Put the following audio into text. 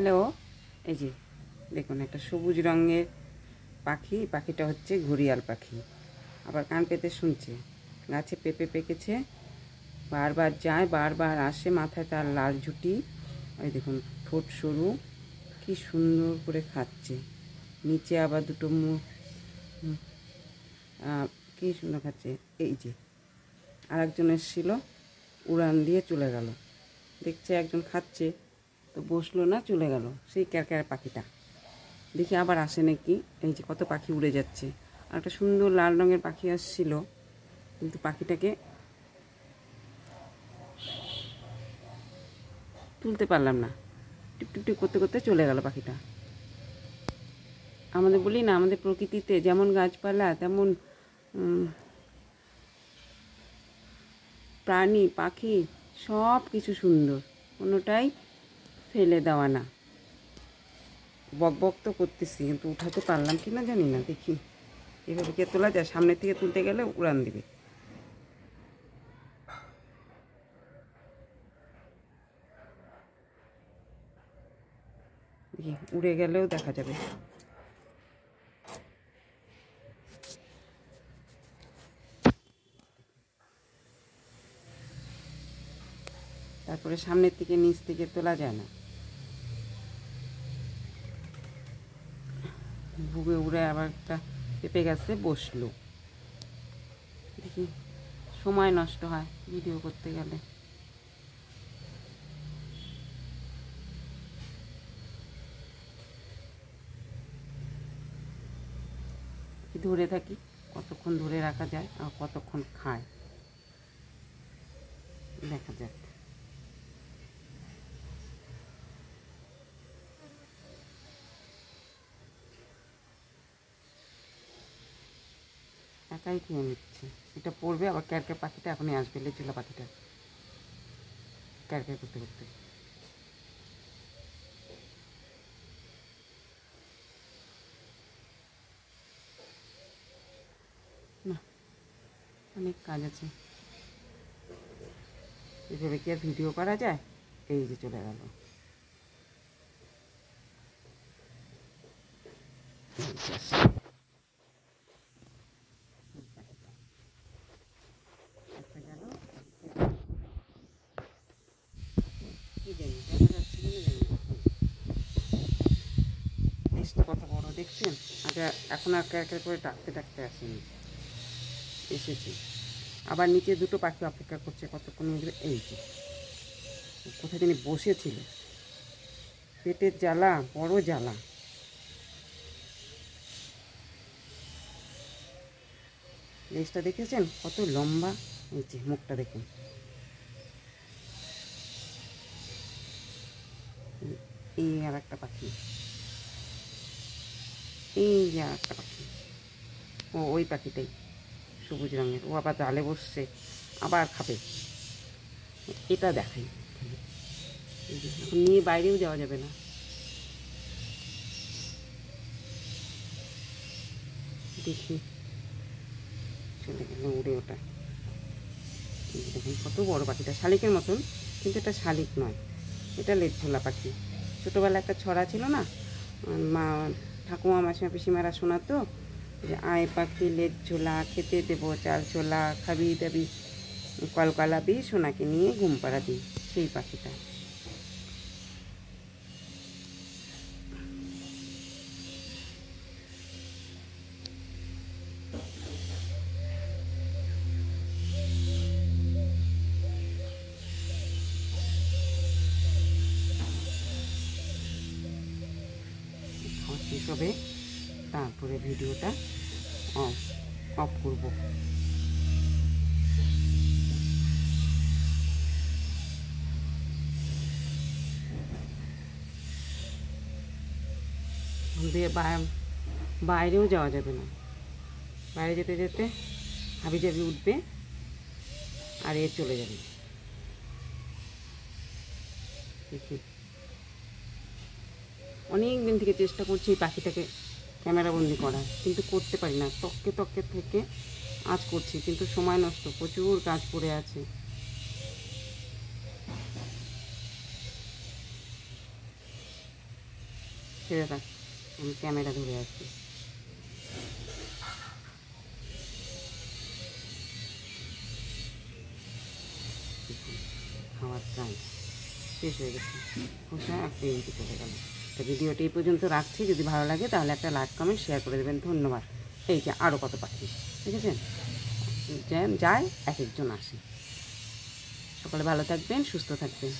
Hello, এই যে দেখুন একটা সবুজ রঙের পাখি। পাখিটা হচ্ছে ঘড়িয়াল পাখি। আবার কান পেতে শুনছে। গাছে পেঁপে পেকেছে, বারবার যায়, বারবার আসে। মাথায় তার লাল ঝুঁটি, ওই দেখুন ঠোঁট সরু, কি সুন্দর করে খাচ্ছে। নিচে আবার দুটো মুখ, কি সুন্দর খাচ্ছে। এই যে আর একজন এসেছিল, উড়ান দিয়ে চলে গেল। দেখছে একজন খাচ্ছে, তো বসলো না, চলে গেল সেই ক্যারক্যার পাখিটা। দেখি আবার আসে নাকি। এই যে কত পাখি উড়ে যাচ্ছে। আর একটা সুন্দর লাল রঙের পাখি আসছিল, কিন্তু পাখিটাকে তুলতে পারলাম না। টিপ টিপ টিপ করতে করতে চলে গেল পাখিটা। আমাদের বলি না, আমাদের প্রকৃতিতে যেমন গাছপালা তেমন প্রাণী পাখি সব কিছু সুন্দর, কোনোটাই ফেলে দেওয়া না। বক বক তো করতেছি, কিন্তু উঠাতে পারলাম কি না জানি না। দেখি এভাবে কে তোলা যায়। সামনের থেকে তুলতে গেলে উড়ান দিবে। দেখি উড়ে গেলেও দেখা যাবে। তারপরে সামনের থেকে নিচ থেকে তোলা যায় না। বুকে উড়ে আবার একটা পেঁপে গাছে বসলো। দেখি সময় নষ্ট হয় ভিডিও করতে গেলে। ধরে থাকি, কতক্ষণ ধরে রাখা যায় আর কতক্ষণ খায় দেখা যাক। একাই খেয়ে নিচ্ছে। এটা পড়বে আবার। ক্যারকে পাখিটা এখনই আসবে, লেচুলা পাখিটা ক্যারকে করতে করতে। না, অনেক কাজ আছে, এভাবে কি আর ভিডিও করা যায়। এই যে চলে গেল। কি জানি দেখা যাচ্ছে কিনা জানি না। লেজটা কত বড় দেখছেন। আগে এখন আর ক্যারকের করে ডাকতে ডাকতে আসেনি, এসেছে। আবার নিচে দুটো পাখি অপেক্ষা করছে কতক্ষণ মধ্যে। এই যে কোথায় জানি বসেছিল। পেটের জ্বালা, বড় জ্বালা। লেজটা দেখেছেন কত লম্বা। এই যে মুখটা দেখুন। এই আর একটা পাখি, এই যে আর একটা পাখি। ও ওই পাখিটাই সবুজ রঙের। ও আবার জালে বসছে, আবার খাবে। এটা দেখাই। এখন নিয়ে বাইরেও যাওয়া যাবে না। দেখি চলে গেল উড়ে। ওটা দেখুন কত বড় পাখিটা, শালিকের মতন, কিন্তু এটা শালিক নয়, এটা লেজঝোলা পাখি। ছোটোবেলা একটা ছড়া ছিল না, মা ঠাকুমা মাসিমা পিসিমারা শোনাতো যে আয় পাখি লেজ ঝোলা, খেতে দেবো চাল ছোলা, খাবি দাবি কলকলাবি, সোনাকে নিয়ে ঘুম পাড়াবি। সেই পাখিটা। শেষ হবে, তারপরে ভিডিওটা অফ করব। বাইরেও যাওয়া যাবে না। বাইরে যেতে যেতে হাবিজাবি উঠবে আর এ চলে যাবে। দেখি অনেক দিন থেকে চেষ্টা করছি এই পাখিটাকে ক্যামেরাবন্দি করার, কিন্তু করতে পারি না। তককে তককে থেকে আজ করছি, কিন্তু সময় নষ্ট, প্রচুর কাজ পড়ে আছে। ছেড়ে থাক, আমি ক্যামেরা ধরে আসছি। খাওয়ার টাইম শেষ হয়ে গেছে, খোসা একটা ইঞ্চি চলে গেল। তো ভিডিওটি এই পর্যন্ত রাখছি, যদি ভালো লাগে তাহলে একটা লাইক কমেন্ট শেয়ার করে দেবেন। ধন্যবাদ। এই যে আরও কত পাখি দেখেছেন, যায় এক একজন আসে। সকলে ভালো থাকবেন, সুস্থ থাকবেন।